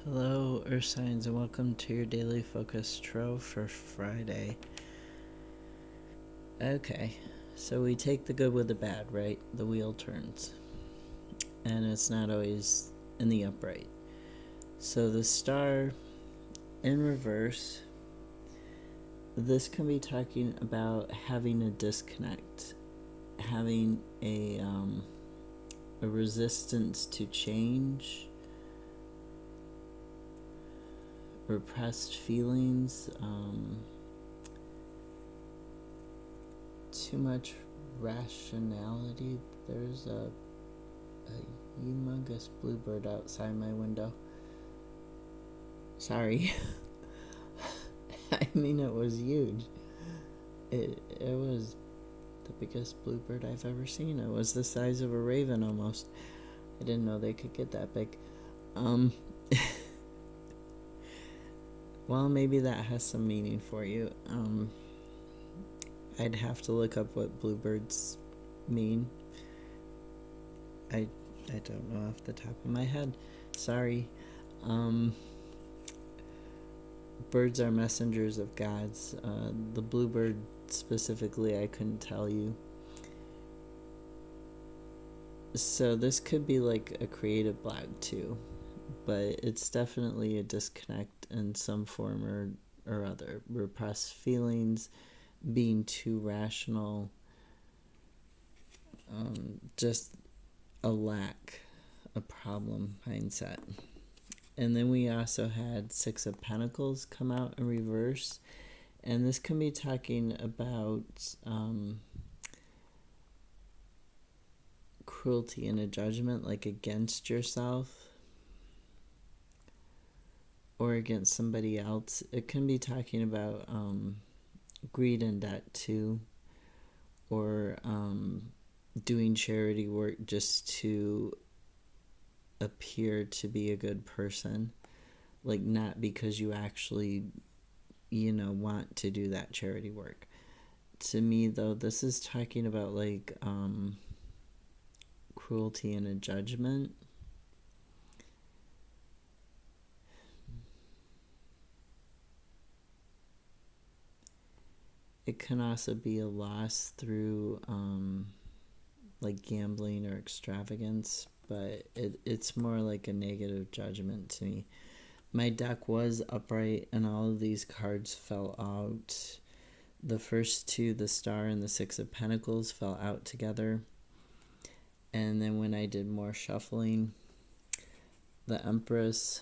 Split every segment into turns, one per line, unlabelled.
Hello, Earth Signs, and welcome to your daily focus tarot for Friday. Okay, so we take the good with the bad, right? The wheel turns, and it's not always in the upright. So the star in reverse, this can be talking about having a disconnect, having a resistance to change, repressed feelings, too much rationality. There's a humongous bluebird outside my window. Sorry. I mean, it was huge. It was the biggest bluebird I've ever seen. It was the size of a raven almost. I didn't know they could get that big. Well, maybe that has some meaning for you. I'd have to look up what bluebirds mean. I don't know off the top of my head. Sorry. Birds are messengers of gods. The bluebird specifically, I couldn't tell you. So this could be like a creative block too, but it's definitely a disconnect in some form or other. Repressed feelings, being too rational, just a lack, a problem mindset. And then we also had Six of Pentacles come out in reverse. And this can be talking about cruelty and a judgment, like against yourself or against somebody else. It can be talking about greed and debt too, or doing charity work just to appear to be a good person, like not because you actually want to do that charity work. To me though, this is talking about like cruelty and a judgment. It can also be a loss through like gambling or extravagance, but it's more like a negative judgment to me. My deck was upright and all of these cards fell out. The first two, the Star and the Six of Pentacles, fell out together. And then when I did more shuffling, the Empress,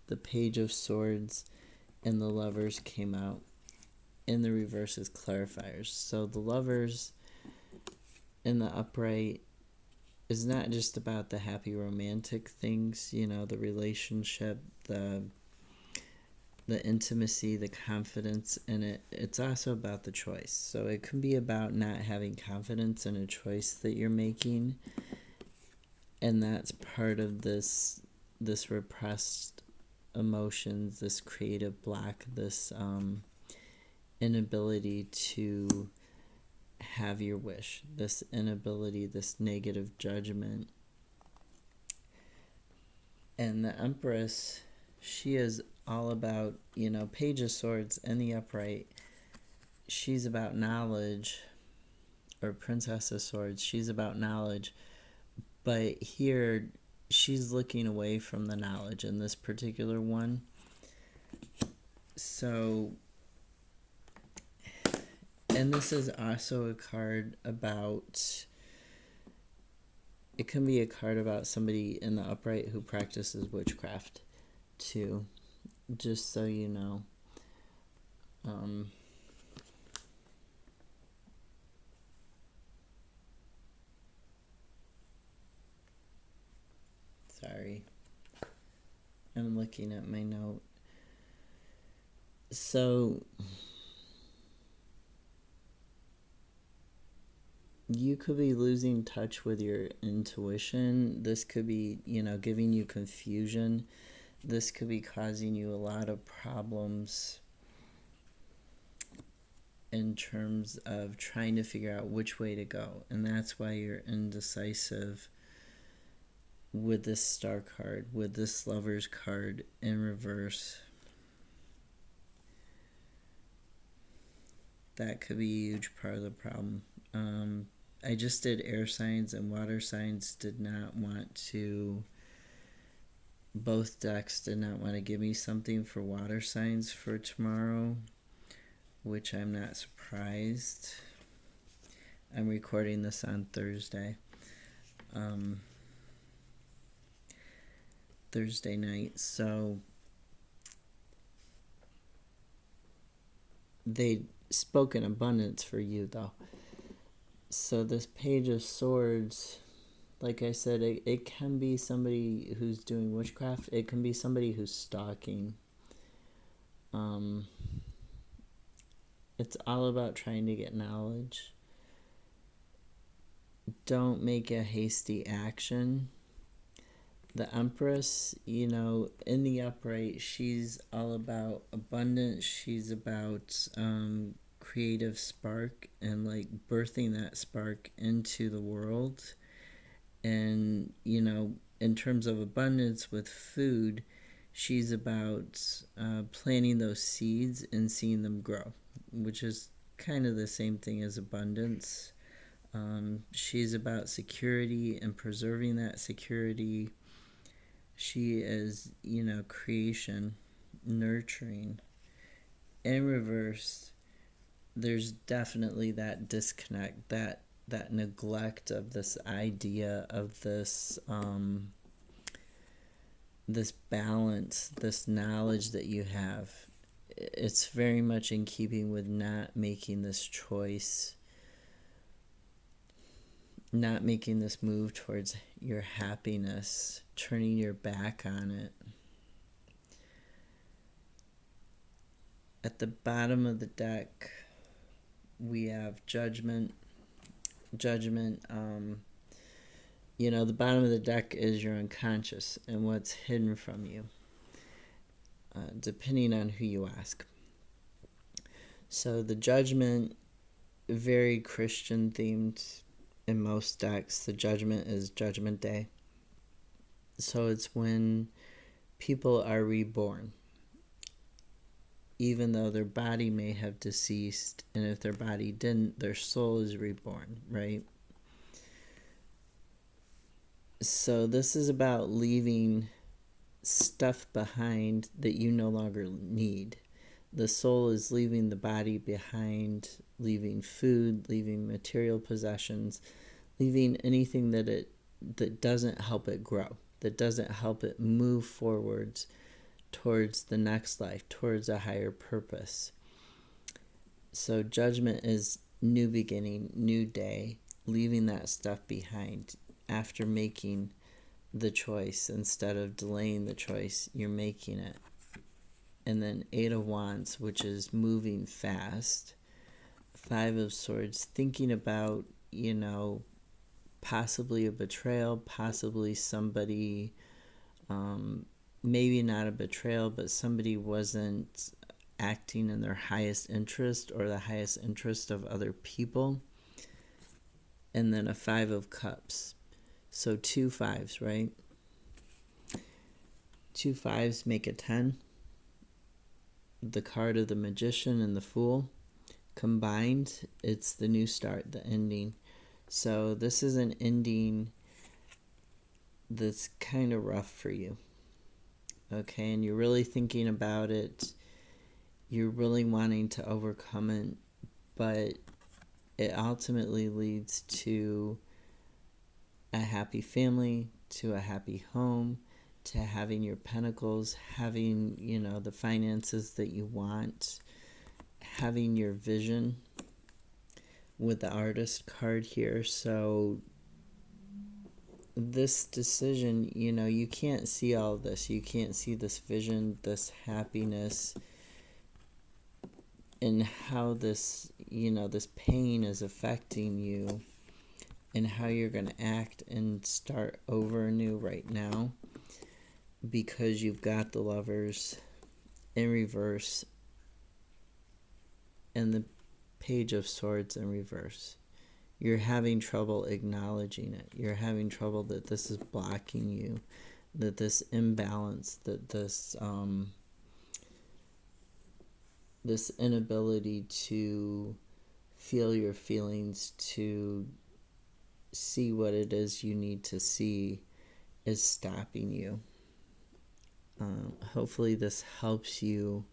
the Page of Swords, and the Lovers came out in the reverse as clarifiers. So the Lovers in the upright is not just about the happy romantic things, the relationship, the intimacy, the confidence in it. It's also about the choice. So it can be about not having confidence in a choice that you're making. And that's part of this repressed emotions, this creative block, this inability to have your wish, this inability, this negative judgment. And the Empress, she is all about, Page of Swords in the upright. She's about knowledge, or Princess of Swords, she's about knowledge. But here, she's looking away from the knowledge in this particular one. So, and this is also a card about, it can be a card about somebody in the upright who practices witchcraft too, just so you know. Sorry, I'm looking at my note. So you could be losing touch with your intuition. This could be, giving you confusion. This could be causing you a lot of problems in terms of trying to figure out which way to go. And that's why you're indecisive. with this Star card, with this Lovers card in reverse. That could be a huge part of the problem. I just did air signs, and water signs did not want to, both decks did not want to give me something for water signs for tomorrow, which I'm not surprised. I'm recording this on Thursday. Thursday night, so they spoke in abundance for you, though. So this Page of Swords, like I said, it can be somebody who's doing witchcraft. It can be somebody who's stalking. It's all about trying to get knowledge. Don't make a hasty action. The Empress, in the upright, she's all about abundance. She's about creative spark and like birthing that spark into the world. And, in terms of abundance with food, she's about planting those seeds and seeing them grow, which is kind of the same thing as abundance. She's about security and preserving that security. She is, creation, nurturing. In reverse, there's definitely that disconnect, that neglect of this idea of this this balance, this knowledge that you have. It's very much in keeping with not making this choice, not making this move towards your happiness, turning your back on it. At the bottom of the deck, we have Judgment. The bottom of the deck is your unconscious and what's hidden from you, depending on who you ask. So the Judgment, very Christian themed in most decks. The Judgment is Judgment Day. So it's when people are reborn, even though their body may have deceased, and if their body didn't, their soul is reborn, right? So this is about leaving stuff behind that you no longer need. The soul is leaving the body behind, leaving food, leaving material possessions, leaving anything that doesn't help it grow, that doesn't help it move forwards towards the next life, towards a higher purpose. So Judgment is new beginning, new day, leaving that stuff behind. After making the choice, instead of delaying the choice, you're making it. And then 8 of Wands, which is moving fast. 5 of Swords, thinking about, possibly a betrayal, possibly somebody, maybe not a betrayal, but somebody wasn't acting in their highest interest or the highest interest of other people. And then a 5 of Cups. So 2 5s, right? 2 5s make a 10. The card of the Magician and the Fool. Combined, it's the new start, the ending. So this is an ending that's kind of rough for you. Okay, and you're really thinking about it. You're really wanting to overcome it, but it ultimately leads to a happy family, to a happy home, to having your pentacles, having, the finances that you want, having your vision with the Artist card here. So this decision, you can't see all of this. You can't see this vision, this happiness, and how this, this pain is affecting you, and how you're going to act and start over anew right now, because you've got the Lovers in reverse and the Page of Swords in reverse. you're having trouble acknowledging it. You're having trouble that this is blocking you, that this imbalance, that this inability to feel your feelings, to see what it is you need to see, is stopping you. Hopefully this helps you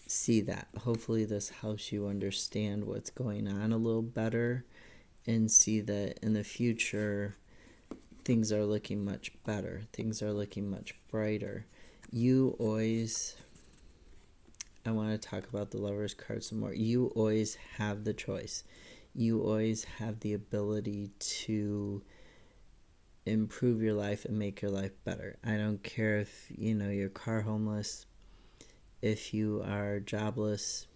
see that. Hopefully this helps you understand what's going on a little better and see that in the future things are looking much better. Things are looking much brighter. You always, I want to talk about the Lover's card some more. You always have the choice. You always have the ability to improve your life and make your life better. I don't care if, you're car homeless, if you are jobless,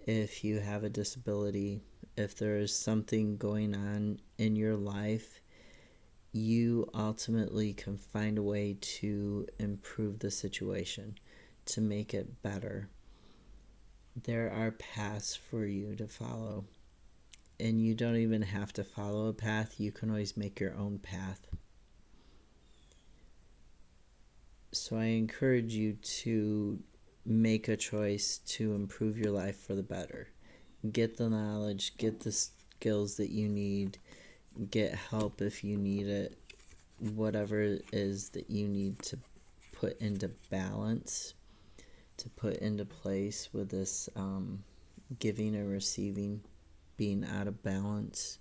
if you have a disability, if there is something going on in your life, you ultimately can find a way to improve the situation, to make it better. There are paths for you to follow. And you don't even have to follow a path. You can always make your own path. So I encourage you to make a choice to improve your life for the better. Get the knowledge, get the skills that you need, get help if you need it, whatever it is that you need to put into balance, to put into place with this giving and receiving being out of balance.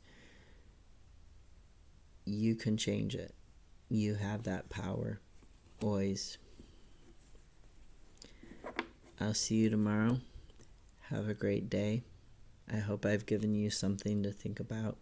You can change it. You have that power. Always. I'll see you tomorrow. Have a great day. I hope I've given you something to think about.